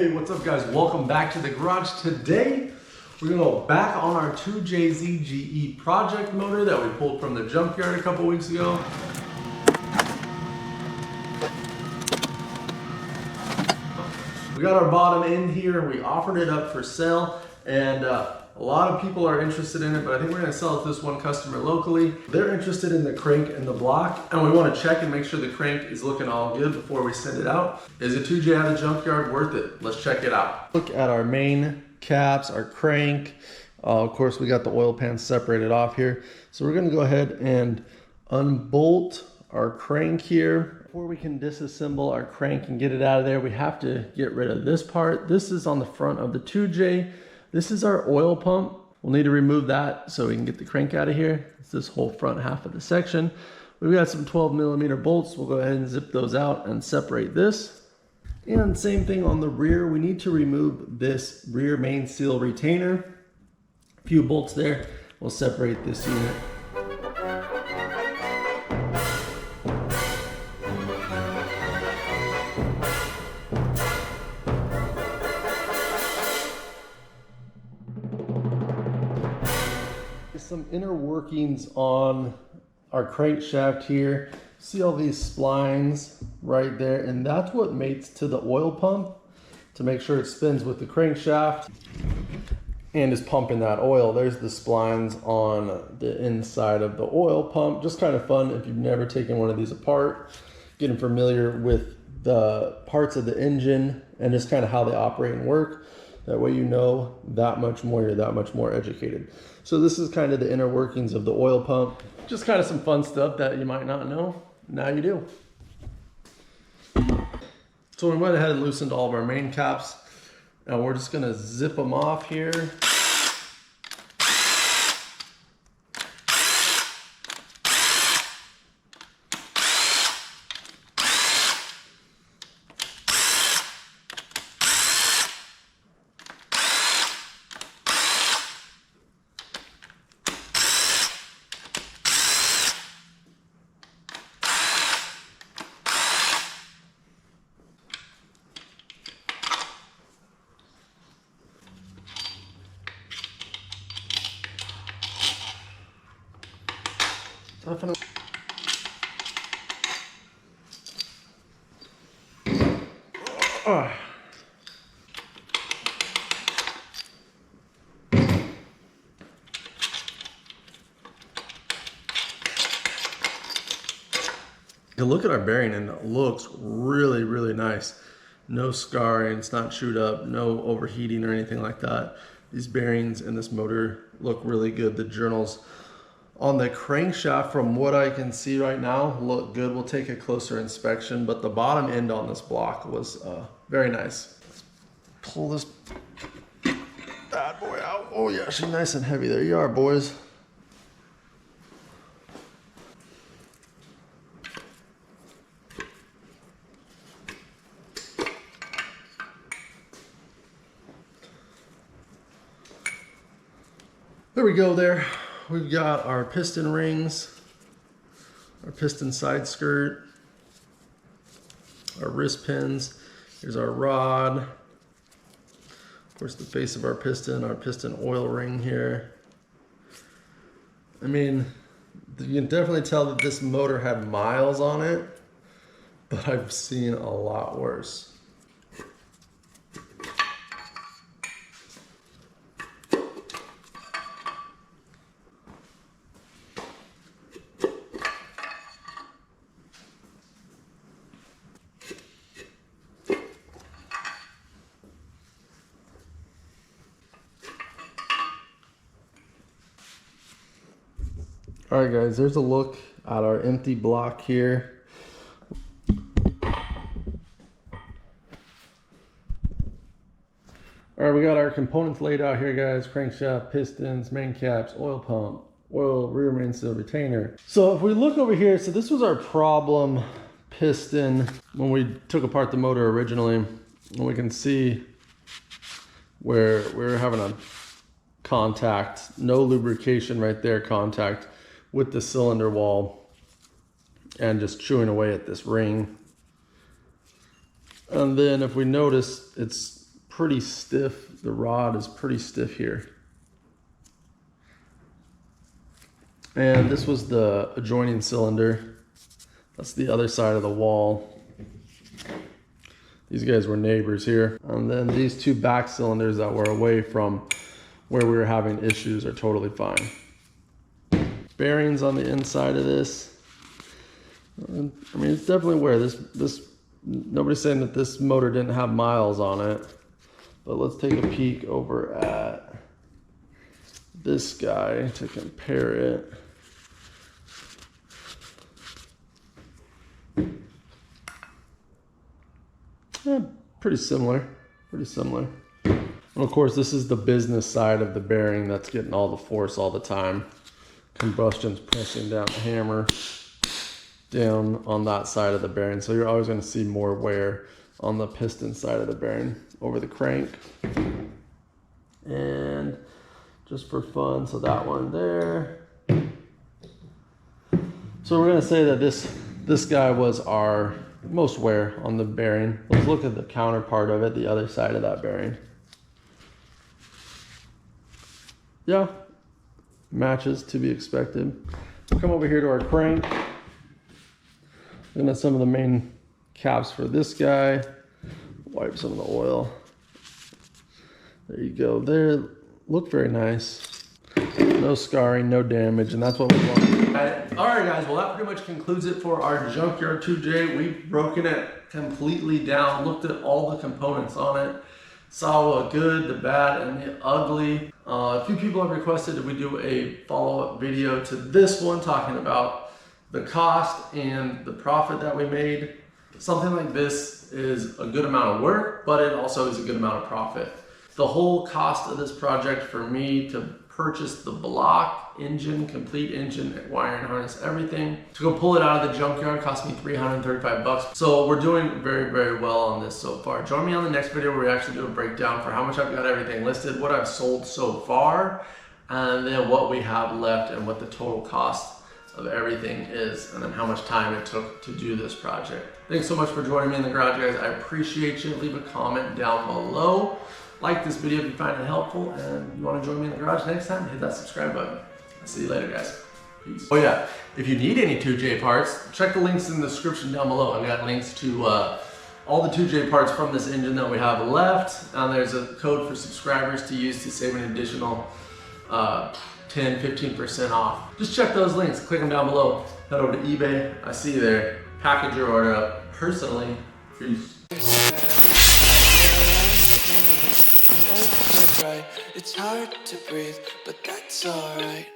Hey, what's up guys? Welcome back to the garage. Today, we're gonna go back on our 2JZGE project motor that we pulled from the Junkyard a couple weeks ago. We got our bottom end here. We offered it up for sale and a lot of people are interested in it, but I think we're gonna sell it to this one customer locally. They're interested in the crank and the block, and we wanna check and make sure the crank is looking all good before we send it out. Is a 2J out of the Junkyard worth it? Let's check it out. Look at our main caps, our crank. Of course, we got the oil pan separated off here. So we're gonna go ahead and unbolt our crank here. Before we can disassemble our crank and get it out of there, we have to get rid of this part. This is on the front of the 2J. This is our oil pump. We'll need to remove that so we can get the crank out of here. It's this whole front half of the section. We've got some 12mm bolts. We'll go ahead and zip those out and separate this. And same thing on the rear. We need to remove this rear main seal retainer. A few bolts there. We'll separate this unit. Some inner workings on our crankshaft here. See all these splines right there, and that's what mates to the oil pump to make sure it spins with the crankshaft and is pumping that oil. There's the splines on the inside of the oil pump. Just kind of fun if you've never taken one of these apart, getting familiar with the parts of the engine and just kind of how they operate and work. That way you know that much more, you're that much more educated. So this is kind of the inner workings of the oil pump. Just kind of some fun stuff that you might not know. Now you do. So we went ahead and loosened all of our main caps. Now we're just gonna zip them off here. Definitely. You look at our bearing and it looks really, really nice. No scarring, it's not chewed up, no overheating or anything like that. These bearings in this motor look really good. The journals on the crankshaft, from what I can see right now, look good. We'll take a closer inspection, but the bottom end on this block was very nice. Let's pull this bad boy out. Oh yeah, she's nice and heavy. There you are, boys. There we go there. We've got our piston rings, our piston side skirt, our wrist pins. Here's our rod. Of course, the face of our piston oil ring here. I mean, you can definitely tell that this motor had miles on it, but I've seen a lot worse. All right guys, there's a look at our empty block here. All right, we got our components laid out here guys. Crankshaft, pistons, main caps, oil pump, oil rear main seal retainer. So if we look over here, so this was our problem piston when we took apart the motor originally. And we can see where we're having a contact, no lubrication right there, contact with the cylinder wall and just chewing away at this ring. And then if we notice, it's pretty stiff. The rod is pretty stiff here. And this was the adjoining cylinder. That's the other side of the wall. These guys were neighbors here. And then these two back cylinders that were away from where we were having issues are totally fine. Bearings on the inside of this. I mean, it's definitely wear. Nobody's saying that this motor didn't have miles on it. But let's take a peek over at this guy to compare it. Yeah, pretty similar. And of course, this is the business side of the bearing that's getting all the force all the time. Combustion's pressing down the hammer down on that side of the bearing. So you're always going to see more wear on the piston side of the bearing over the crank. And just for fun, so that one there. So we're going to say that this guy was our most wear on the bearing. Let's look at the counterpart of it, the other side of that bearing. Yeah, matches to be expected. Come over here to our crank. Looking at some of the main caps for this guy. Wipe some of the oil. There you go. There, look very nice. No scarring, no damage, and that's what we want. All right, guys, well, that pretty much concludes it for our Junkyard 2J. We've broken it completely down, looked at all the components on it, saw the good, the bad, and the ugly. A few people have requested that we do a follow-up video to this one, talking about the cost and the profit that we made. Something like this is a good amount of work, but it also is a good amount of profit. The whole cost of this project for me to purchase the block, engine, complete engine, wiring harness, everything, to go pull it out of the junkyard cost me $335. So we're doing very, very well on this so far. Join me on the next video where we actually do a breakdown for how much I've got everything listed, what I've sold so far, and then what we have left and what the total cost of everything is, and then how much time it took to do this project. Thanks so much for joining me in the garage, guys. I appreciate you. Leave a comment down below. Like this video if you find it helpful, and you want to join me in the garage next time, hit that subscribe button. I'll see you later, guys. Peace. Oh yeah, if you need any 2J parts, check the links in the description down below. I've got links to all the 2J parts from this engine that we have left, and there's a code for subscribers to use to save an additional 10-15% off. Just check those links, click them down below. Head over to eBay. I see you there. Package your order up personally. Peace. It's hard to breathe, but that's alright.